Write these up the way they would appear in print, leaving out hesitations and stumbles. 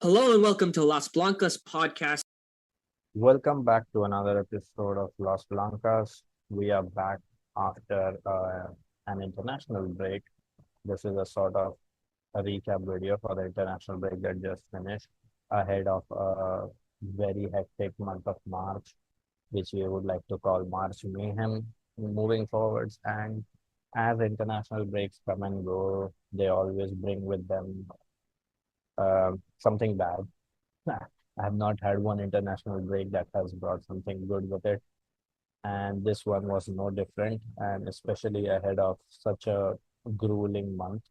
Hello and welcome to Las Blancas Podcast. Welcome back to another episode of Las Blancas. We are back after an international break. This is a sort of a recap video for the international break that just finished ahead of a very hectic month of March, which we would like to call March Mayhem moving forwards. And as international breaks come and go, they always bring with them something bad. I have not had one international break that has brought something good with it, and this one was no different, and especially ahead of such a grueling month.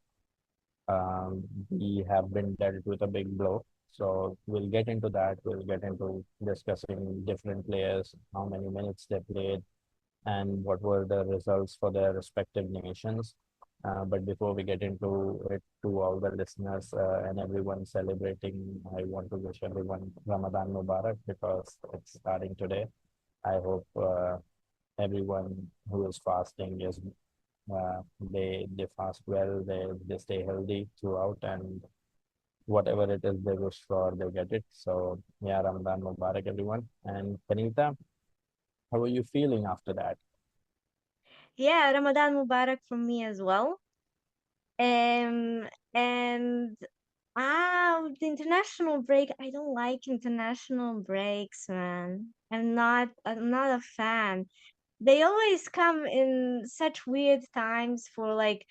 We have been dealt with a big blow. So we'll get into that. We'll get into discussing different players, how many minutes they played, and what were the results for their respective nations. But before we get into it, to all the listeners and everyone celebrating, I want to wish everyone Ramadan Mubarak because it's starting today. I hope everyone who is fasting is they fast well, they stay healthy throughout, and whatever it is they wish for, they get it. So yeah, Ramadan Mubarak, everyone. And Kanita, how are you feeling after that? Yeah, Ramadan Mubarak from me as well. And the international break. I don't like international breaks, man. I'm not a fan. They always come in such weird times for like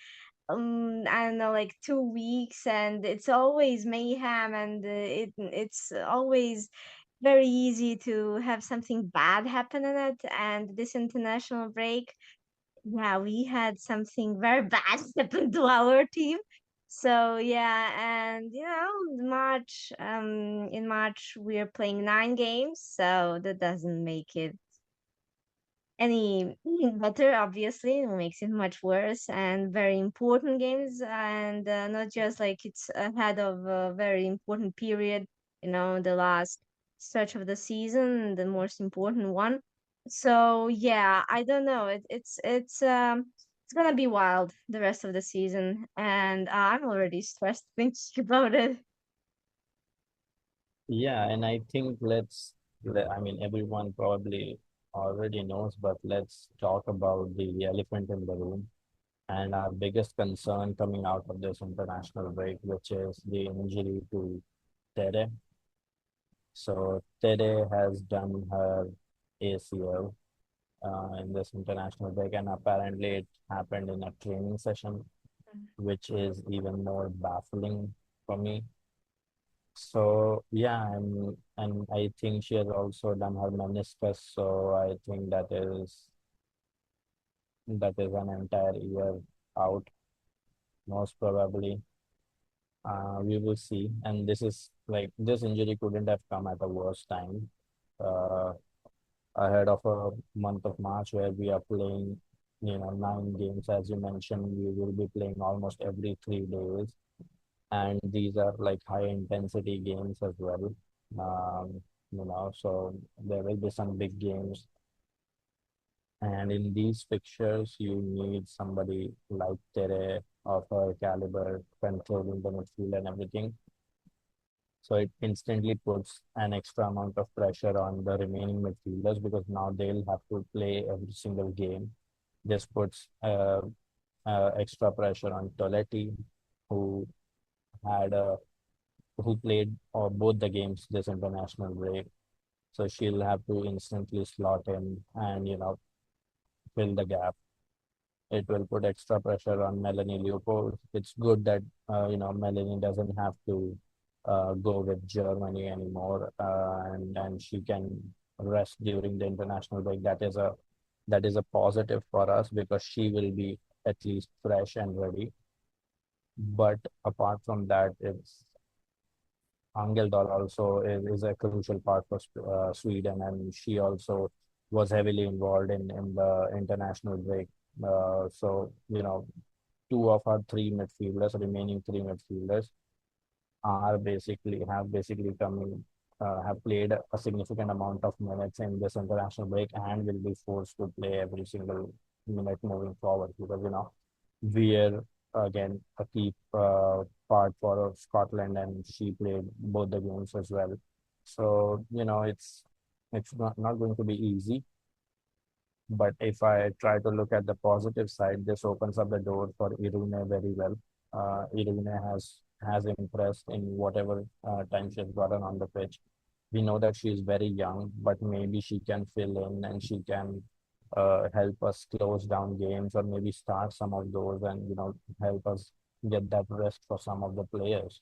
I don't know, like 2 weeks, and it's always mayhem, and it's always very easy to have something bad happen in it. And this international break, yeah, we had something very bad happen to our team. So yeah, and in March we are playing 9 games, so that doesn't make it any better. Obviously, it makes it much worse. And very important games, and not just like it's ahead of a very important period. The last stretch of the season, the most important one. So yeah, I don't know. It's gonna be wild the rest of the season, and I'm already stressed thinking about it. Yeah, and I think I mean, everyone probably already knows, but let's talk about the elephant in the room and our biggest concern coming out of this international break, which is the injury to Tere. So Tere has done her ACL in this international break, and apparently it happened in a training session, which is even more baffling for me. So yeah, and I think she has also done her meniscus. So I think that is an entire year out, most probably. We will see. And this injury couldn't have come at a worse time. Uh, Ahead of a month of March where we are playing, 9 games, as you mentioned, we will be playing almost every 3 days, and these are like high intensity games as well. So there will be some big games, and in these fixtures, you need somebody like Tere of her caliber controlling the midfield and everything. So it instantly puts an extra amount of pressure on the remaining midfielders because now they'll have to play every single game. This puts extra pressure on Toletti, who had who played both the games this international break. So she'll have to instantly slot in and fill the gap. It will put extra pressure on Melanie Leopold. It's good that Melanie doesn't have to go with Germany anymore, and she can rest during the international break. That is a positive for us because she will be at least fresh and ready. But apart from that, it's Angeldahl also is a crucial part for Sweden, and she also was heavily involved in the international break. So, two of our remaining three midfielders, have basically have played a significant amount of minutes in this international break and will be forced to play every single minute moving forward because we're again a key part for Scotland, and she played both the games as well. So it's not going to be easy. But if I try to look at the positive side, this opens up the door for Irune very well. Irune has impressed in whatever time she's gotten on the pitch. We know that she is very young, but maybe she can fill in and she can help us close down games, or maybe start some of those, and help us get that rest for some of the players.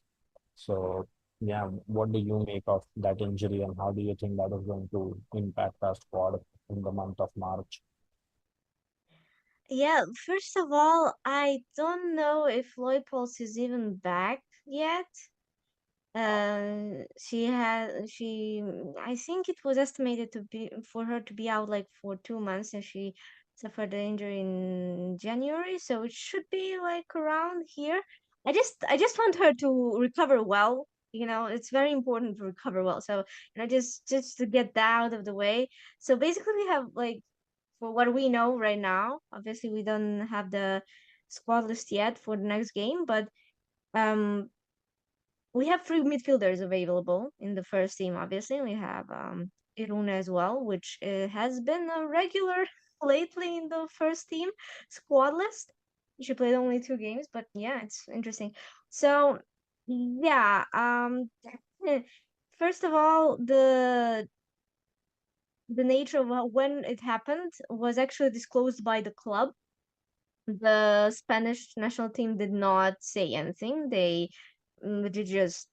So yeah, what do you make of that injury, and how do you think that is going to impact our squad in the month of March? Yeah, first of all, I don't know if Leupolz is even back yet. I think it was estimated to be for her to be out like for 2 months, and she suffered an injury in January, so it should be like around here. I just want her to recover well. It's very important to recover well. So, just to get that out of the way. So basically, we have like, for what we know right now, obviously we don't have the squad list yet for the next game, but um we have three midfielders available in the first team. Obviously, we have Iruna as well, which has been a regular lately in the first team squad list. She played only 2 games, but yeah, it's interesting. So yeah, first of all, the nature of when it happened was actually disclosed by the club. The Spanish national team did not say anything. They just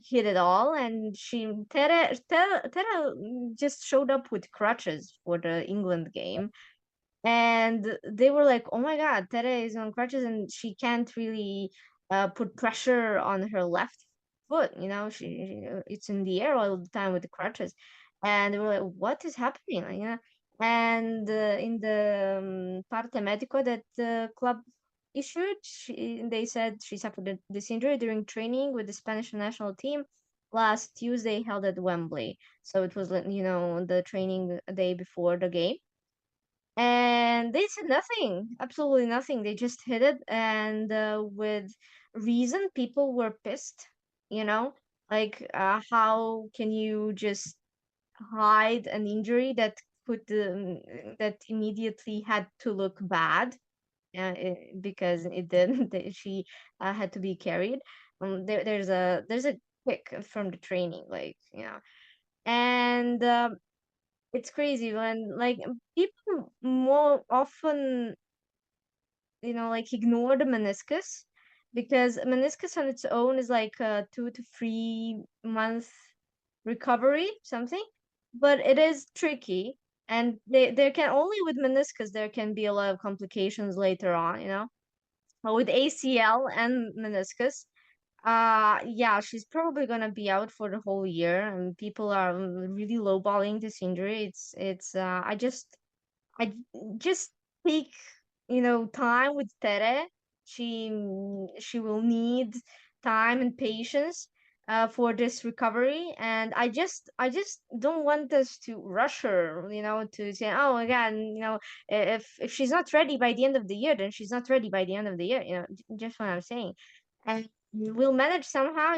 hit it all, and Tere just showed up with crutches for the England game, and they were like, "Oh my God, Tere is on crutches, and she can't really put pressure on her left foot. It's in the air all the time with the crutches." And they were like, "What is happening?" And in the parte medico that the club issued, they said she suffered this injury during training with the Spanish national team last Tuesday, held at Wembley. So it was, like, the training day before the game. And they said nothing, absolutely nothing. They just hit it, and with reason, people were pissed. You know, like, how can you just hide an injury that immediately had to look bad, because it did. She had to be carried. There's a pic from the training, like, and it's crazy when, like, people more often, like, ignore the meniscus, because meniscus on its own is like a 2 to 3 month recovery, something, but it is tricky. And there can only with meniscus there can be a lot of complications later on, but with ACL and meniscus, yeah, she's probably gonna be out for the whole year, and people are really lowballing this injury. I just take, time with Tere. She will need time and patience for this recovery, and I just don't want us to rush her, to say, oh my God, if she's not ready by the end of the year, then she's not ready by the end of the year, just what I'm saying. And we'll manage somehow,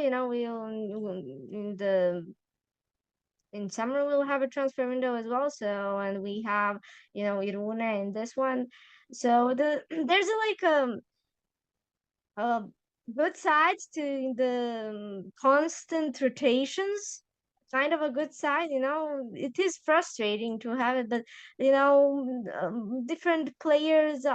in summer we'll have a transfer window as well. So, and we have, Irune in this one. So there's uh, good sides to the constant rotations. Kind of a good side, it is frustrating to have it, but different players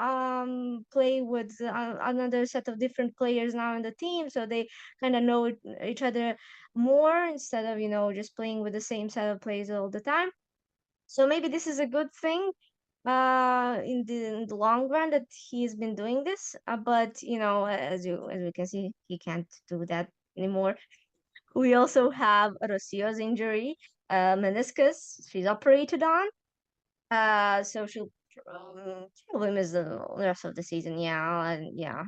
play with another set of different players now in the team, so they kind of know each other more, instead of just playing with the same set of players all the time. So maybe this is a good thing in the long run, that he's been doing this, but as we can see, he can't do that anymore. We also have Rocio's injury, meniscus. She's operated on, so she'll miss the rest of the season. Yeah, and yeah,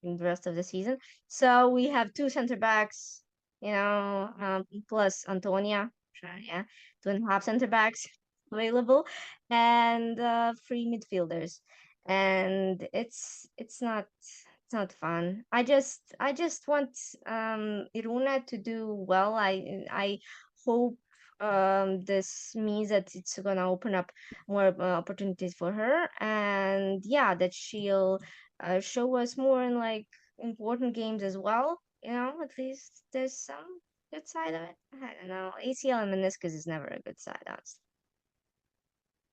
the rest of the season. So we have two center backs, plus Antonia. Sure, yeah, 2.5 center backs available, and 3 midfielders. And it's not not fun. I just want Iruna to do well. I hope this means that it's gonna open up more opportunities for her, and yeah, that she'll show us more in like important games as well. At least there's some good side of it. I don't know. ACL and meniscus is never a good side, honestly.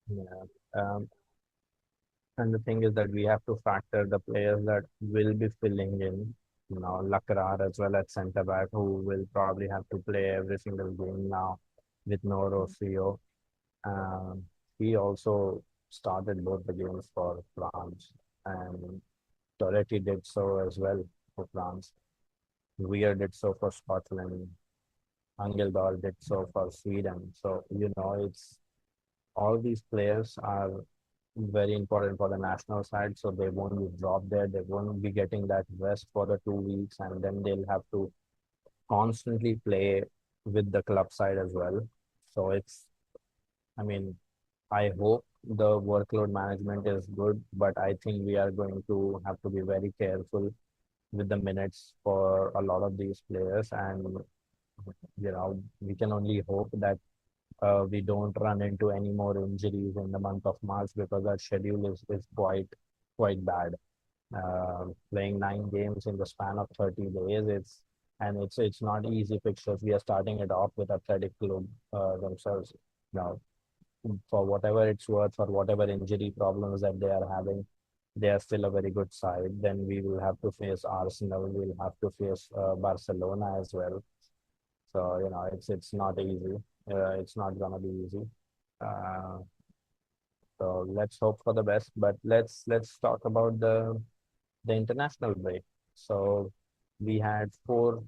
Yeah. And the thing is that we have to factor the players that will be filling in, Lakrar as well at centre back, who will probably have to play every single game now with no Rocío. Um, he also started both the games for France, and Toletti did so as well for France. Weir did so for Scotland. Angeldahl did so for Sweden. So, it's all these players are very important for the national side, so they won't be dropped there. They won't be getting that rest for the 2 weeks, and then they'll have to constantly play with the club side as well. So I mean, I hope the workload management is good, but I think we are going to have to be very careful with the minutes for a lot of these players, and we can only hope that we don't run into any more injuries in the month of March, because our schedule is quite bad. Playing 9 games in the span of 30 days, it's not easy fixtures. We are starting it off with Athletic Club themselves. Now, for whatever it's worth, for whatever injury problems that they are having, they are still a very good side. Then we will have to face Arsenal. We'll have to face Barcelona as well. So it's not easy. It's not gonna be easy. Uh, so let's hope for the best. But let's talk about the international break. So we had 4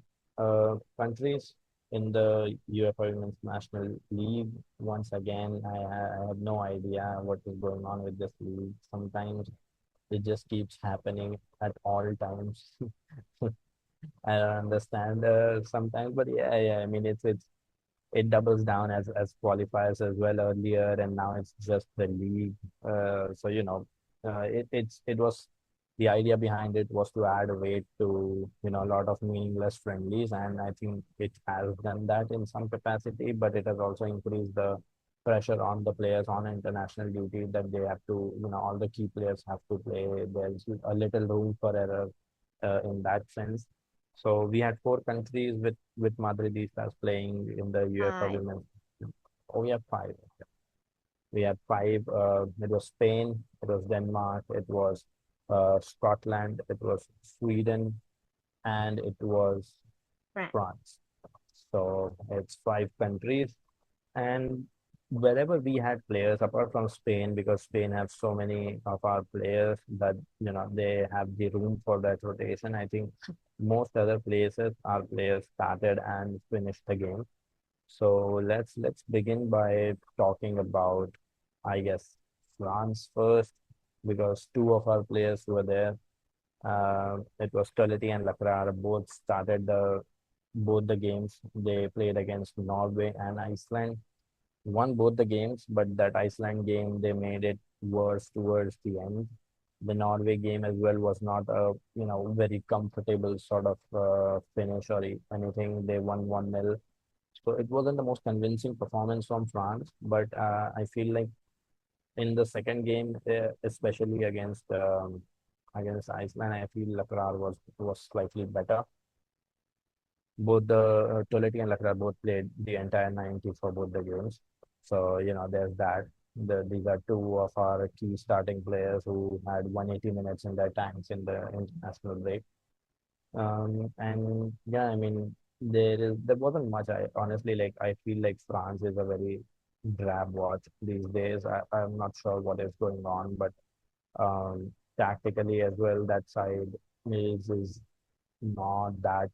countries in the UEFA Women's National League. Once again, I have no idea what is going on with this league. Sometimes it just keeps happening at all times. I don't understand sometimes, but yeah. I mean, it doubles down as qualifiers as well earlier, and now it's just the league. So it was the idea behind it was to add weight to a lot of meaningless friendlies, and I think it has done that in some capacity, but it has also increased the pressure on the players on international duty, that they have to, all the key players have to play. There's a little room for error in that sense. So we had 4 countries with Madridistas playing in the UEFA Hi. Women's. Oh, we have 5. We had 5. It was Spain, it was Denmark, it was Scotland, it was Sweden, and it was Right. France. So it's 5 countries, and wherever we had players, apart from Spain, because Spain have so many of our players that they have the room for that rotation. I think most other places our players started and finished the game. So let's begin by talking about, I guess, France first, because 2 of our players were there. It was Toletti and Lakrar. Both started both the games. They played against Norway and Iceland, won both the games, but that Iceland game, they made it worse towards the end. The Norway game as well was not a very comfortable sort of finish or anything. They won 1-0. So it wasn't the most convincing performance from France, but I feel like in the second game, especially against Iceland, I feel Lakrar was slightly better. Both the Toletti and Lakrar both played the entire 90 for both the games. So, there's that. These are 2 of our key starting players who had 180 minutes in their times in the international break. And yeah, I mean, there wasn't much. I honestly, like, I feel like France is a very drab watch these days. I'm not sure what is going on, but tactically as well, that side is not that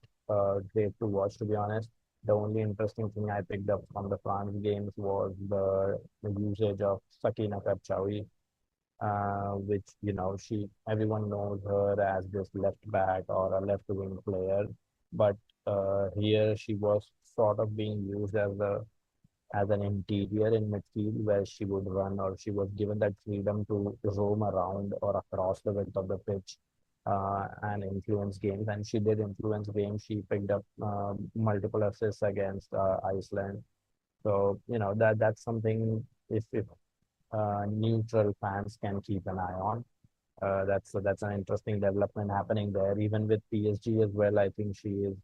great to watch, to be honest. The only interesting thing I picked up from the France games was the usage of Sakina Kapchawi, which everyone knows her as this left back or a left wing player, but here she was sort of being used as an interior in midfield, where she would run, or she was given that freedom to roam around or across the width of the pitch. and influence games. And she did influence games. She picked up multiple assists against Iceland. So, that's something if neutral fans can keep an eye on. That's an interesting development happening there. Even with PSG as well, I think she is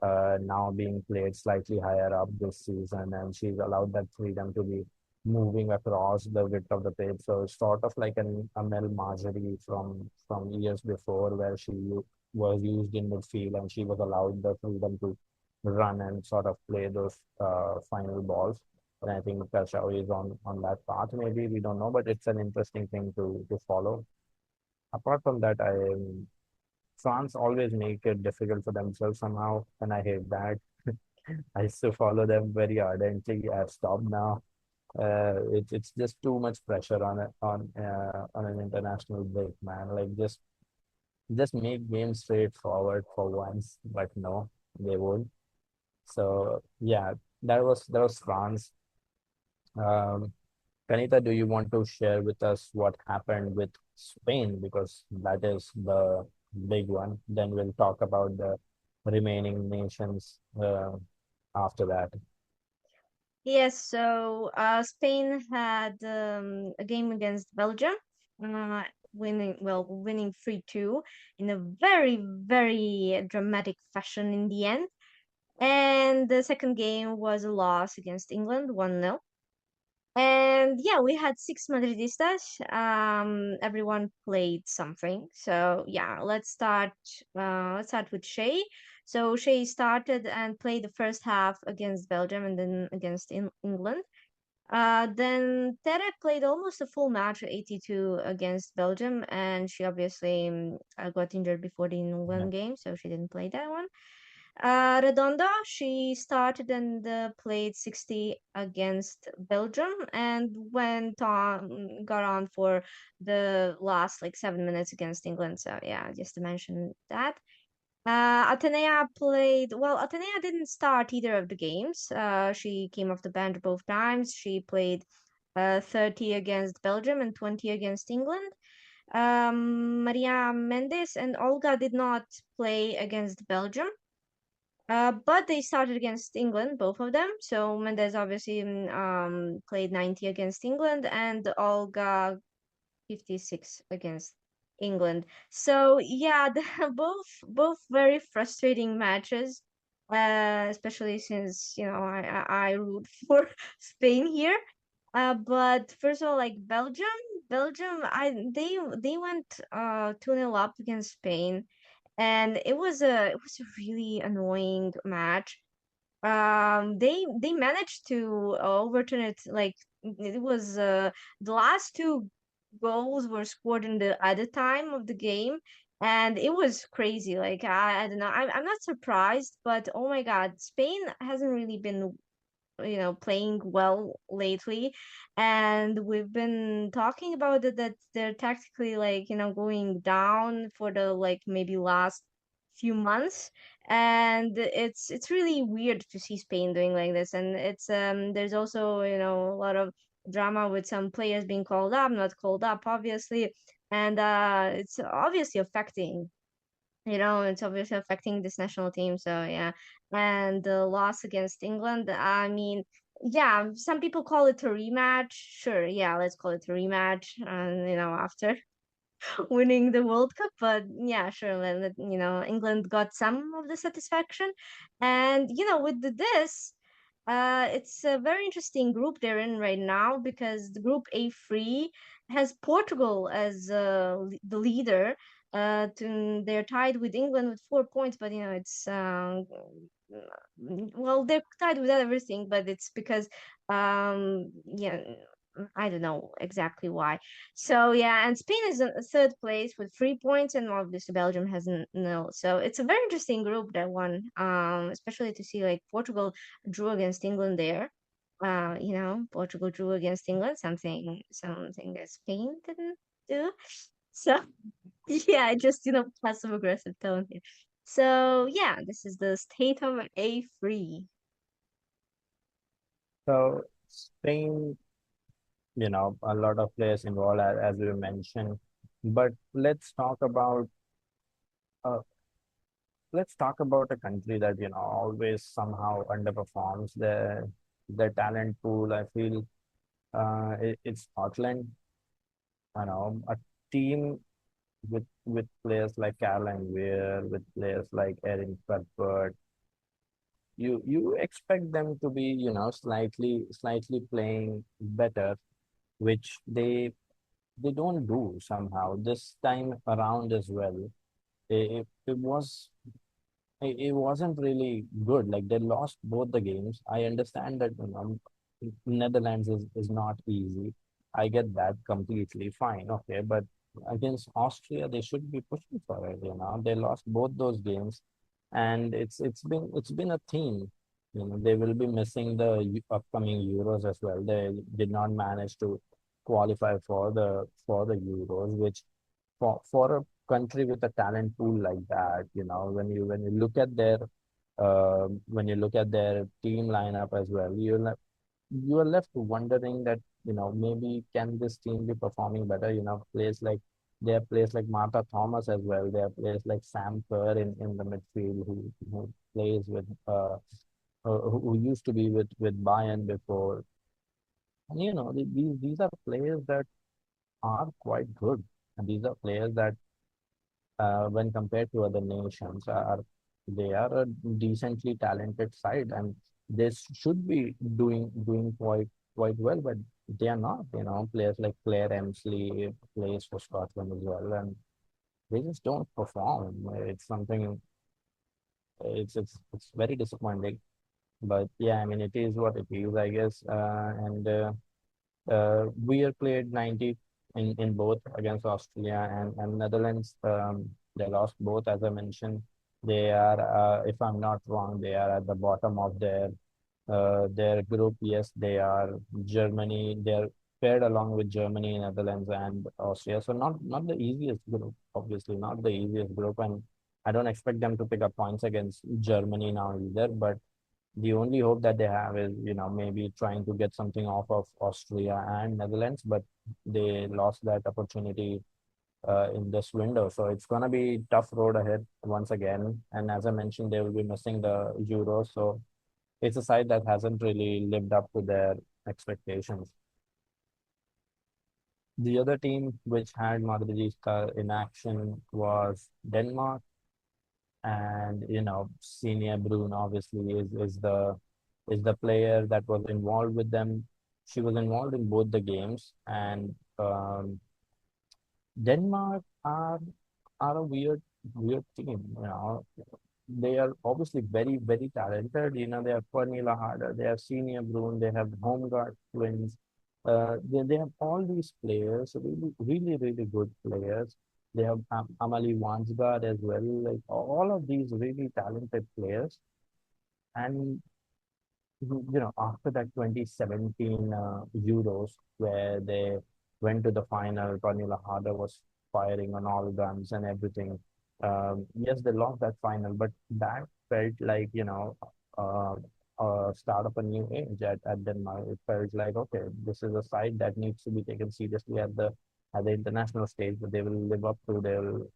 now being played slightly higher up this season, and she's allowed that freedom to be moving across the width of the pitch. So it's sort of like an Amel Marjorie from years before, where she was used in midfield and she was allowed the freedom to run and sort of play those final balls. And I think Kashao is on that path. Maybe we don't know, but it's an interesting thing to follow. Apart from that, France always make it difficult for themselves somehow, and I hate that. I used to follow them very ardently. I've stopped now. It's just too much pressure on an international break, man. Like just make games straightforward for once, but no, they won't. So yeah, that was France. Um, Kanita, do you want to share with us what happened with Spain? Because that is the big one. Then we'll talk about the remaining nations after that. Yes, so Spain had a game against Belgium, uh, winning 3-2 in a very, very dramatic fashion in the end. And the second game was a loss against England, 1-0. And yeah, we had six Madridistas. Everyone played something. So yeah, let's start. Let's start with Shei. So Shei started and played the first half against Belgium and then against England. Then Tere played almost a full match, 82 against Belgium, and she obviously got injured before the Yeah. England game, so she didn't play that one. Redondo, she started and played 60 against Belgium and got on for the last like 7 minutes against England. So yeah, just to mention that. Athenea played, well, Athenea didn't start either of the games. She came off the bench both times. She played 30 against Belgium and 20 against England. Maria, Méndez, and Olga did not play against Belgium. But they started against England, both of them. So Méndez obviously played 90 against England, and Olga 56 against England. So yeah, both very frustrating matches. Especially since I root for Spain here. But first of all, like Belgium, they went 2-0 up against Spain, and it was a really annoying match. They managed to overturn it. Like it was the last two goals were scored in the other time of the game, and it was crazy. Like I don't know, I'm not surprised, but oh my God, Spain hasn't really been playing well lately, and we've been talking about it that they're tactically like going down for the like maybe last few months, and it's really weird to see Spain doing like this. And it's there's also a lot of drama with some players being called up, not called up, obviously, and it's obviously affecting it's obviously affecting this national team. So yeah, and the loss against England, I mean, yeah, some people call it a rematch. Sure, yeah, let's call it a rematch. And after winning the World Cup, but yeah, sure, England got some of the satisfaction. And with this, it's a very interesting group they're in right now, because the group A3 has Portugal as the leader. They're tied with England with 4 points, but it's well, they're tied with everything, but it's because yeah, I don't know exactly why. So yeah, and Spain is in third place with 3 points, and obviously Belgium has nil. So it's a very interesting group, that one. Especially to see like Portugal drew against England there. Portugal drew against England, something that Spain didn't do. So yeah, just passive aggressive tone here. So yeah, this is the state of A3. So Spain, a lot of players involved as we mentioned. But let's talk about uh, let's talk about a country that always somehow underperforms their talent pool. I feel it's Scotland. A team with players like Caroline Weir, with players like Erin Cuthbert, you expect them to be slightly playing better, which they don't do somehow this time around as well. It wasn't really good. Like they lost both the games. I understand that Netherlands is not easy. I get that completely fine. Okay, but against Austria, they should be pushing for it. They lost both those games, and it's been a theme. They will be missing the upcoming Euros as well. They did not manage to qualify for the Euros, which for a country with a talent pool like that, when you look at their team lineup as well, you are left wondering that maybe can this team be performing better. They have players like Martha Thomas as well. They have players like Sam Kerr in the midfield who plays with who used to be with Bayern before. And these are players that are quite good, and these are players that when compared to other nations, they are a decently talented side, and they should be doing quite well, but they are not. Players like Claire Emsley plays for Scotland as well, and they just don't perform. It's something. It's very disappointing. But yeah, I mean, it is what it is, I guess. We have played 90 in both against Austria and Netherlands. They lost both, as I mentioned. They are, if I'm not wrong, they are at the bottom of their group. Yes, they are Germany. They're paired along with Germany, Netherlands, and Austria. So not the easiest group, obviously, not the easiest group. And I don't expect them to pick up points against Germany now either. But the only hope that they have is, maybe trying to get something off of Austria and Netherlands, but they lost that opportunity in this window. So it's going to be tough road ahead once again. And as I mentioned, they will be missing the Euros. So it's a side that hasn't really lived up to their expectations. The other team which had Madridista in action was Denmark. And Signe Bruun obviously is the player that was involved with them. She was involved in both the games, and Denmark are a weird team. They are obviously very very talented. They have Pernilla Harder, they have Signe Bruun, they have Holmgaard twins. They have all these players, really really really good players. They have Amalie Wansgaard as well. Like all of these really talented players, and after that 2017 Euros, where they went to the final, Pernilla Harder was firing on all guns and everything. Yes, they lost that final, but that felt like, uh, start of a new age at Denmark. It felt like, okay, this is a side that needs to be taken seriously at the international stage, but they will live up to, they'll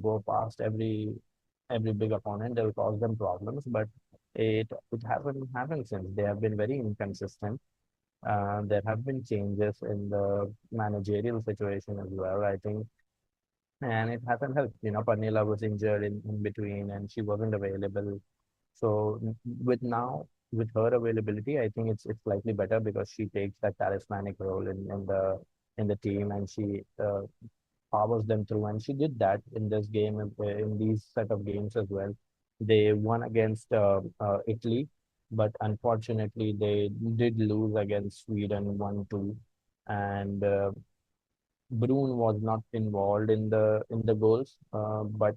go past every big opponent, they'll cause them problems, but it hasn't happened since. They have been very inconsistent. There have been changes in the managerial situation as well, I think, and it hasn't helped. Pernilla was injured in between, and she wasn't available. So with her availability, I think it's slightly better because she takes that charismatic role in the team, and she powers them through. And she did that in this game, in these set of games as well. They won against Italy, but unfortunately they did lose against Sweden 1-2. And Bruun was not involved in the goals, but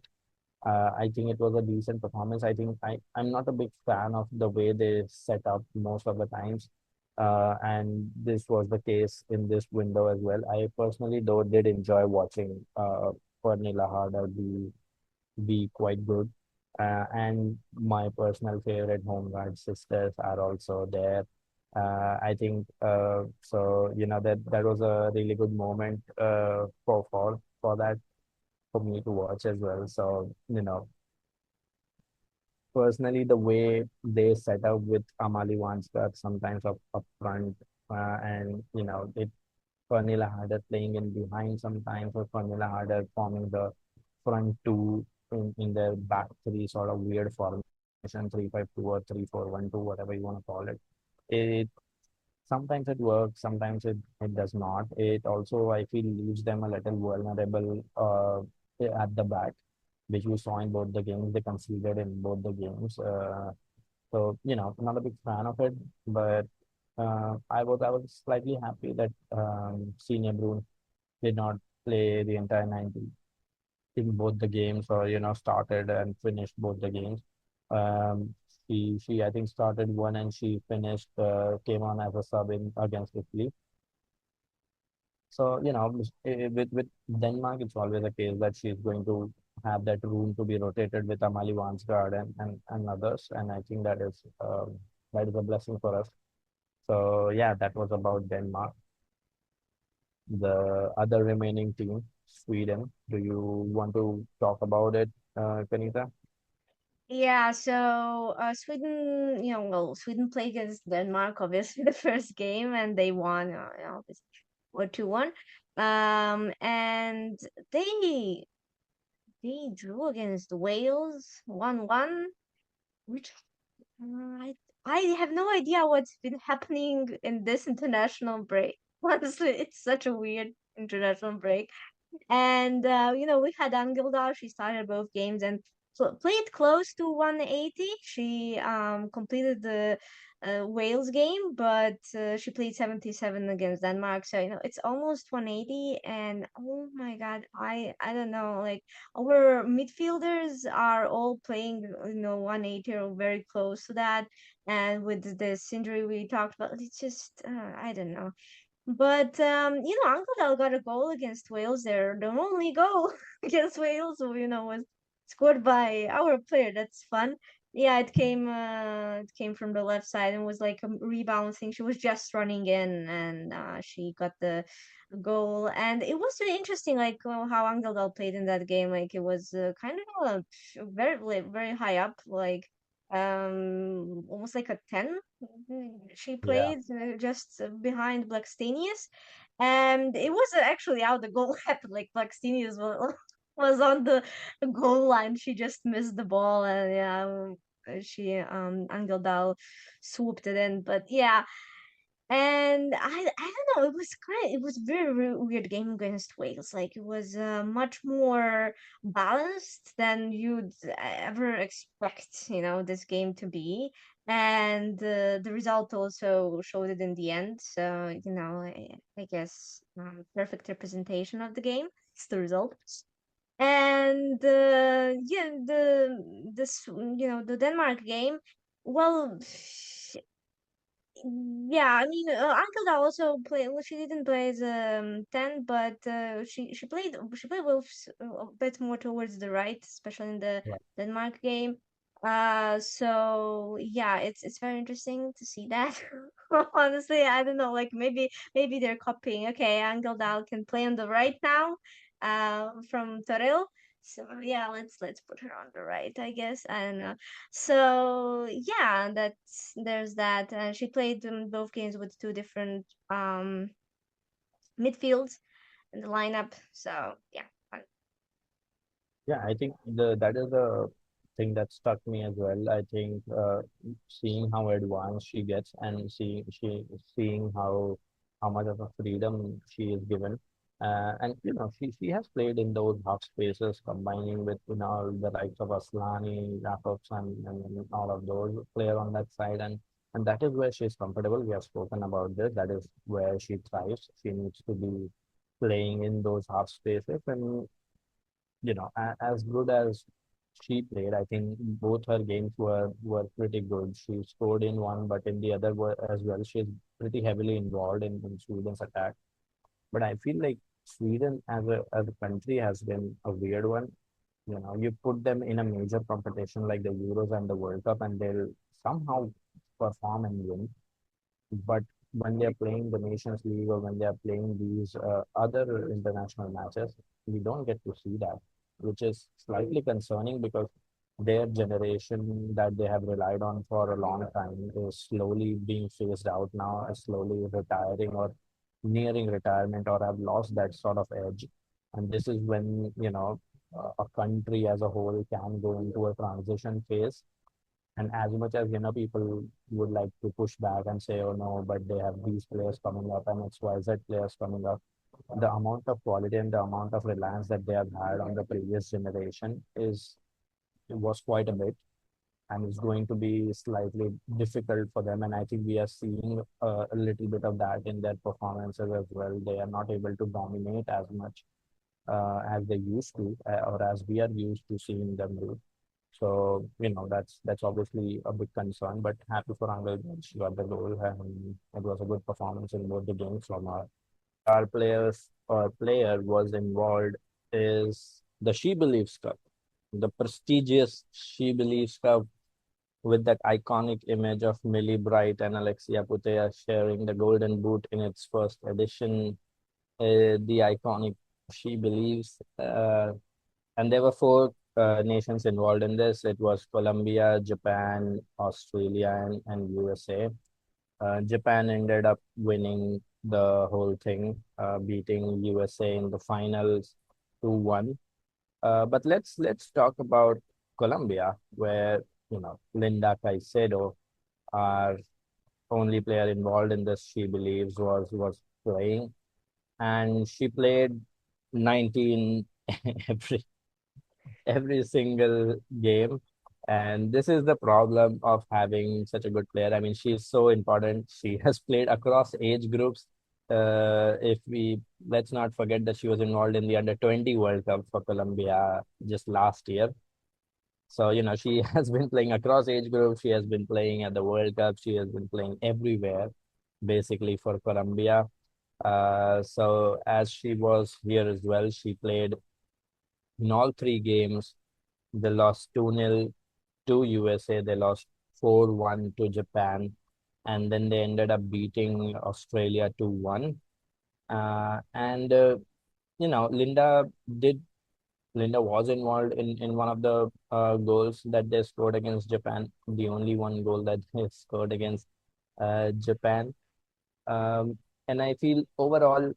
I think it was a decent performance. I think I'm not a big fan of the way they set up most of the times. And this was the case in this window as well. I personally, though, did enjoy watching Pernilla Harder be quite good. And my personal favorite home guard sisters are also there. I think so. That was a really good moment for that. for me to watch as well. So, personally, the way they set up with Amali Wanskar sometimes up front, and it Pernilla Harder playing in behind sometimes, or Pernilla Harder forming the front two in their back three sort of weird formation, 3-5-2 or 3-4-1-2, whatever you want to call it. It sometimes it works, sometimes it does not. It also, I feel, leaves them a little vulnerable at the back, which we saw in both the games. They conceded in both the games. So, not a big fan of it, but I was slightly happy that Signe Bruun did not play the entire 90 in both the games, or started and finished both the games. She I think started one and she finished, came on as a sub in against Italy. So, with Denmark, it's always a case that she's going to have that room to be rotated with Amalie Vansgaard and others. And I think that is a blessing for us. So yeah, that was about Denmark. The other remaining team, Sweden. Do you want to talk about it, Kanita? Yeah, so Sweden, Sweden played against Denmark, obviously, the first game, and they won, or 2-1. And they they drew against Wales 1-1, which I have no idea what's been happening in this international break. Honestly, it's such a weird international break. And we had Angeldal. She started both games and played close to 180. She completed the Wales game, but she played 77 against Denmark. So it's almost 180. And oh my God, I don't know. Like our midfielders are all playing 180 or very close to that. And with this injury we talked about, it's just I don't know. But Uncle Dal got a goal against Wales there. The only goal against Wales, was scored by our player. That's fun. Yeah, it came from the left side and was like a rebound thing. She was just running in and she got the goal. And it was really interesting, like how Angeldal played in that game. Like it was kind of very like, very high up, like almost like a 10. She Yeah, played just behind Blackstenius, and it was actually how the goal happened. Like Blackstenius was on the goal line. She just missed the ball, and yeah, she Angeldal swooped it in. But yeah, and I don't know, it was very, very weird game against Wales. Like it was much more balanced than you'd ever expect, this game to be. And the result also showed it in the end. So, I guess perfect representation of the game. It's the result. And yeah, the Denmark game. Well, yeah, I mean, Ankelda also played. Well, she didn't play as 10, but she played a bit more towards the right, especially in the right. Denmark game. So yeah, it's very interesting to see that. Honestly, I don't know. Like maybe they're copying. Okay, Angeldal can play on the right now, from Toril. So yeah, let's put her on the right, I guess. I don't know. So yeah, there's that. She played in both games with two different midfields in the lineup. So yeah, fun. Yeah, I think that is the thing that struck me as well. I think seeing how advanced she gets and seeing how much of a freedom she is given, and she has played in those half spaces, combining with the likes of Aslani, Jakobs, and all of those player on that side, and that is where she is comfortable. We have spoken about this. That is where she thrives. She needs to be playing in those half spaces, and as good as she played, I think both her games were pretty good. She scored in one, but in the other as well, she's pretty heavily involved in Sweden's attack. But I feel like Sweden as a country has been a weird one. You put them in a major competition like the Euros and the World Cup, and they'll somehow perform and win. But when they're playing the Nations League or when they're playing these other international matches, we don't get to see that. which is slightly concerning because their generation that they have relied on for a long time is slowly being phased out now, is slowly retiring or nearing retirement or have lost that sort of edge. And this is when, a country as a whole can go into a transition phase. And as much as, people would like to push back and say, oh no, but they have these players coming up and XYZ players coming up, the amount of quality and the amount of reliance that they have had on the previous generation was quite a bit, and it's going to be slightly difficult for them. And I think we are seeing a little bit of that in their performances as well. They are not able to dominate as much as they used to, or as we are used to seeing them do. So, that's obviously a big concern, but happy for Angle that she got the goal, and it was a good performance in both the games from her. Our player was involved is the SheBelieves Cup, the prestigious SheBelieves Cup with that iconic image of Millie Bright and Alexia Putea sharing the golden boot in its first edition. The iconic SheBelieves, and there were four nations involved in this. It was Colombia, Japan, Australia, and USA. Japan ended up winning the whole thing, beating USA in the finals 2-1. But let's talk about Colombia, where Linda Caicedo, our only player involved in this, SheBelieves, was playing, and she played 19 every every single game. And this is the problem of having such a good player. I mean, she's so important. She has played across age groups. If we Let's not forget that she was involved in the under-20 World Cup for Colombia just last year. So, she has been playing across age groups. She has been playing at the World Cup. She has been playing everywhere, basically, for Colombia. So as she was here as well, she played in all three games. They lost 2-0 to USA. They lost 4-1 to Japan. And then they ended up beating Australia 2-1. And, Linda was involved in one of the goals that they scored against Japan, the only one goal that they scored against Japan. And I feel overall,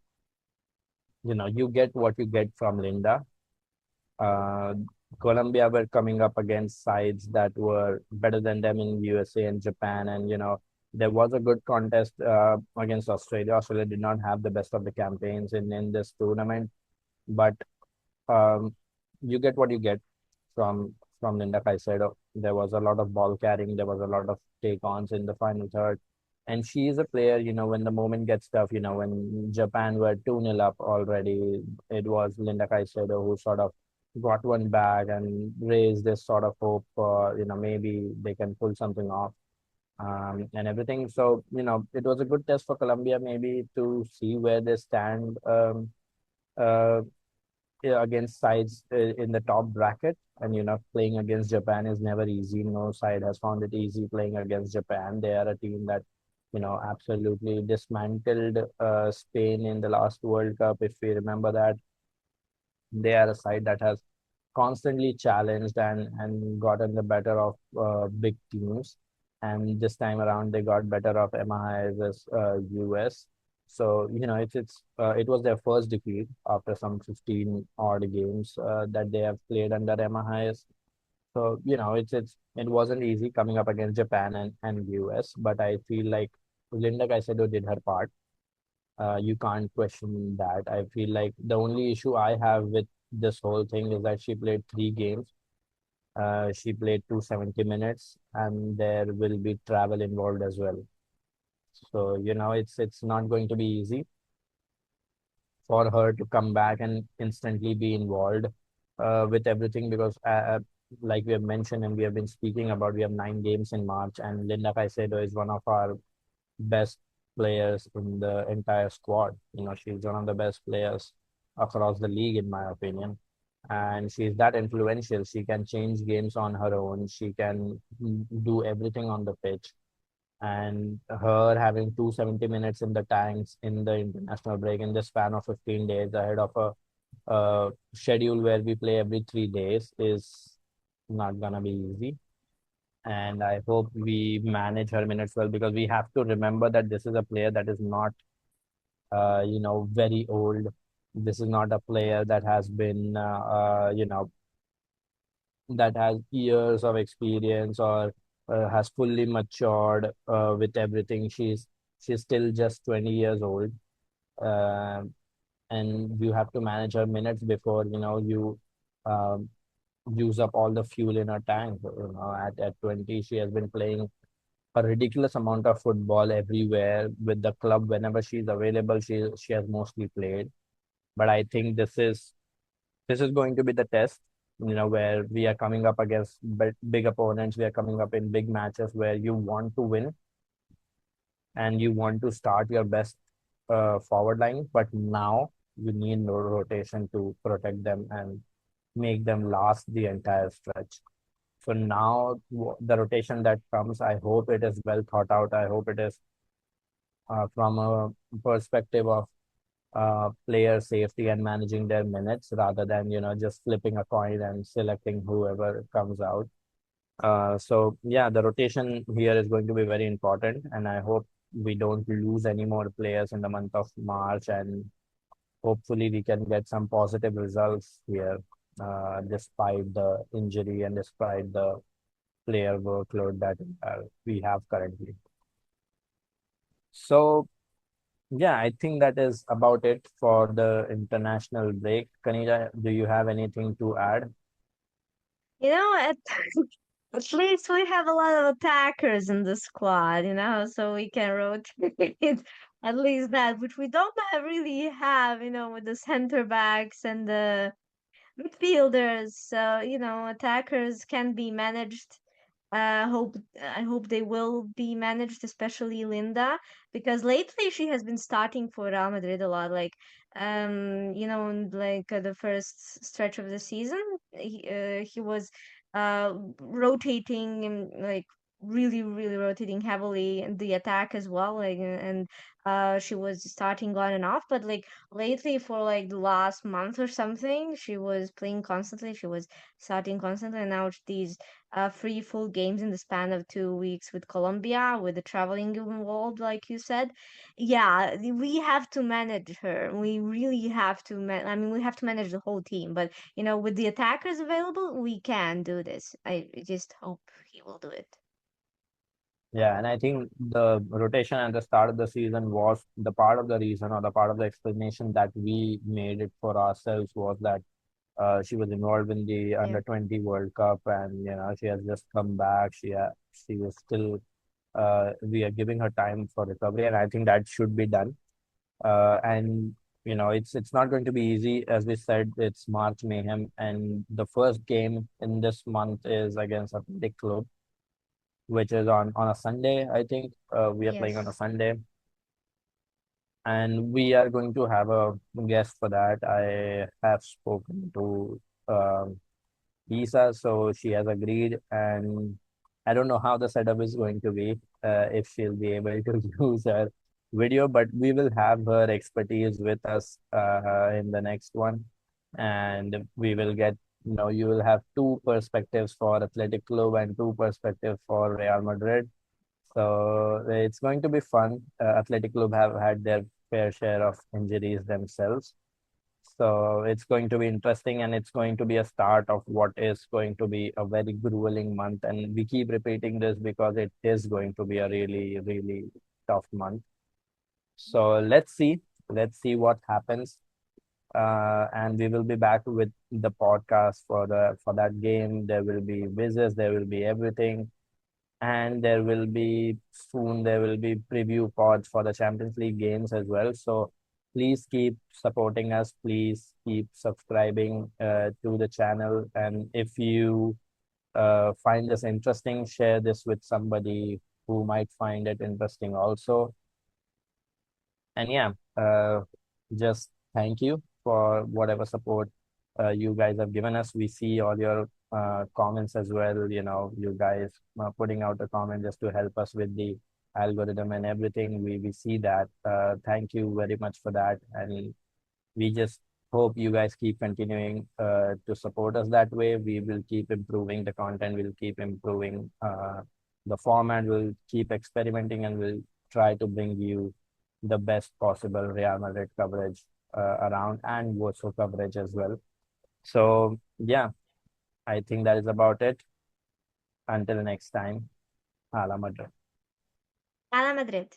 you get what you get from Linda. Uh, Colombia were coming up against sides that were better than them in USA and Japan. And, there was a good contest against Australia. Australia did not have the best of the campaigns in this tournament, but um, you get what you get from Linda Caicedo. There was a lot of ball carrying. There was a lot of take-ons in the final third. And she is a player, when the moment gets tough, when Japan were 2-0 up already, it was Linda Caicedo who sort of got one back and raised this sort of hope, maybe they can pull something off, and everything. So, it was a good test for Colombia, maybe to see where they stand uh, against sides in the top bracket. And, playing against Japan is never easy. No side has found it easy playing against Japan. They are a team that, absolutely dismantled Spain in the last World Cup. If we remember that, they are a side that has constantly challenged and gotten the better of big teams. And this time around, they got better of MIS US. So, it was their first defeat after some 15 odd games that they have played under MIS. So, it wasn't easy coming up against Japan and US, but I feel like Linda Caicedo did her part. You can't question that. I feel like the only issue I have with this whole thing is that she played three games. She played 270 minutes, and there will be travel involved as well. So, it's not going to be easy for her to come back and instantly be involved with everything, because like we have mentioned and we have been speaking about, we have 9 games in March, and Linda Caicedo is one of our best players in the entire squad. She's one of the best players across the league, in my opinion. And she's that influential. She can change games on her own. She can do everything on the pitch. And her having 270 minutes in the tanks in the international break in the span of 15 days ahead of schedule where we play every 3 days is not gonna be easy. And I hope we manage her minutes well, because we have to remember that this is a player that is not, very old. This is not a player that has been, that has years of experience, or has fully matured with everything. She's still just 20 years old. Um and you have to manage her minutes before you um, use up all the fuel in her tank. At 20, she has been playing a ridiculous amount of football everywhere with the club. Whenever she's available, she has mostly played. But I think this is going to be the test, where we are coming up against big opponents. We are coming up in big matches where you want to win and you want to start your best forward line, but now you need no rotation to protect them and make them last the entire stretch. So now the rotation that comes, I hope it is well thought out. I hope it is from a perspective of player safety and managing their minutes, rather than just flipping a coin and selecting whoever comes out. So yeah, the rotation here is going to be very important, and I hope we don't lose any more players in the month of March, and hopefully we can get some positive results here, despite the injury and despite the player workload that we have currently. So yeah, I think that is about it for the international break. Kanita, do you have anything to add? At at least we have a lot of attackers in the squad, so we can rotate at least that, which we don't really have, with the center backs and the midfielders. So, attackers can be managed. I hope they will be managed, especially Linda, because lately she has been starting for Real Madrid a lot. Like, in like the first stretch of the season, he was rotating and like really, really rotating heavily in the attack as well. Like, and she was starting on and off, but like lately for like the last month or something, she was playing constantly. She was starting constantly, and now these three full games in the span of 2 weeks with Colombia, with the traveling involved, like you said. Yeah, we have to manage her. We really have to. I mean, we have to manage the whole team. But with the attackers available, we can do this. I just hope he will do it. Yeah, and I think the rotation at the start of the season was the part of the reason, or the part of the explanation that we made it for ourselves, was that she was involved in the Yeah. under 20 World Cup, and she has just come back. She was still, we are giving her time for recovery, and I think that should be done. And it's not going to be easy. As we said, it's March mayhem, and the first game in this month is against Athletic Club, which is on a Sunday. I think we are playing on a Yes. Sunday, and we are going to have a guest for that. I have spoken to um, Lisa, so she has agreed, and I don't know how the setup is going to be, if she'll be able to use her video, but we will have her expertise with us in the next one, and we will get, you will have two perspectives for Athletic Club and two perspectives for Real Madrid. So it's going to be fun. Athletic Club have had their fair share of injuries themselves. So it's going to be interesting, and it's going to be a start of what is going to be a very grueling month. And we keep repeating this because it is going to be a really, really tough month. So let's see what happens. And we will be back with the podcast for that game. There will be visits, there will be everything, and there will be preview pods for the Champions League games as well. So please keep supporting us. Please keep subscribing to the channel. And if you find this interesting, share this with somebody who might find it interesting also. And yeah, just thank you for whatever support you guys have given us. We see all your comments as well. You guys putting out a comment just to help us with the algorithm and everything. We see that. Thank you very much for that. And we just hope you guys keep continuing to support us that way. We will keep improving the content. We'll keep improving the format. We'll keep experimenting, and we'll try to bring you the best possible Real Madrid coverage around, and Warsaw coverage as well. So yeah, I think that is about it. Until next time, Hala Madrid. Hala Madrid.